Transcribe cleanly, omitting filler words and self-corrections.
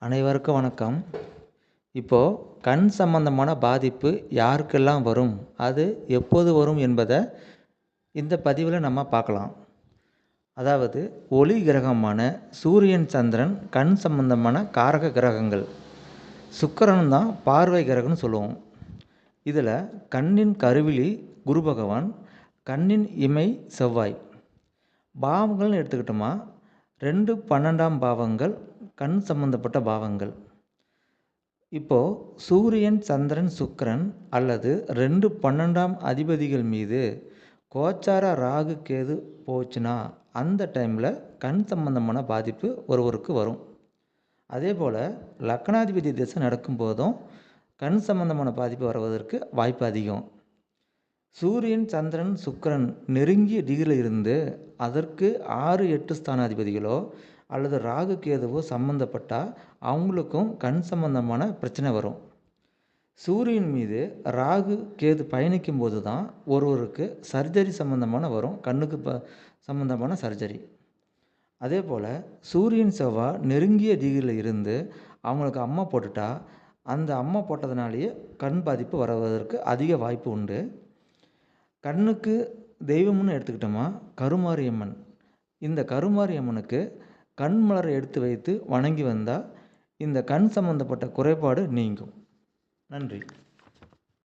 அனைவருக்கும் வணக்கம். இப்போது கண் சம்பந்தமான பாதிப்பு யாருக்கெல்லாம் வரும், அது எப்போது வரும் என்பதை இந்த பதிவில் நம்ம பார்க்கலாம். அதாவது ஒளி கிரகமான சூரியன், சந்திரன் கண் சம்பந்தமான காரக கிரகங்கள். சுக்கிரன் தான் பார்வை கிரகம்னு சொல்லுவோம். இதில் கண்ணின் கருவிழி குரு பகவான், கண்ணின் இமை செவ்வாய். பாவங்கள்னு எடுத்துக்கிட்டோமா, 2, 12ஆம் பாவங்கள் கண் சம்பந்தப்பட்ட பாவங்கள். இப்போது சூரியன், சந்திரன், சுக்கிரன் அல்லது 2, 12ஆம் அதிபதிகள் மீது கோச்சார ராகு கேது போச்சுன்னா அந்த டைமில் கண் சம்பந்தமான பாதிப்பு ஒருவருக்கு வரும். அதே போல் லக்னாதிபதி திசை நடக்கும்போதும் கண் சம்பந்தமான பாதிப்பு வருவதற்கு வாய்ப்பு அதிகம். சூரியன், சந்திரன், சுக்கிரன் நெருங்கிய டிகிரியில் இருந்து அதற்கு 6, 8 ஸ்தானாதிபதிகளோ அல்லது ராகு கேதுவோ சம்மந்தப்பட்டால் அவங்களுக்கும் கண் சம்பந்தமான பிரச்சனை வரும். சூரியன் மீது ராகு கேது பயணிக்கும் போது தான் ஒருவருக்கு சர்ஜரி சம்மந்தமான வரும், கண்ணுக்கு சம்மந்தமான சர்ஜரி. அதே போல் சூரியன், செவ்வாய் நெருங்கிய டிகிரியில் இருந்து அவங்களுக்கு அம்மா போட்டுட்டா அந்த அம்மா போட்டதுனாலேயே கண் பாதிப்பு வருவதற்கு அதிக வாய்ப்பு உண்டு. கண்ணுக்கு தெய்வம்னு எடுத்துக்கிட்டோமா, கருமாரியம்மன். இந்த கருமாரியம்மனுக்கு கண் மலரை எடுத்து வைத்து வணங்கி வந்தால் இந்த கண் சம்பந்தப்பட்ட குறைபாடு நீங்கும். நன்றி.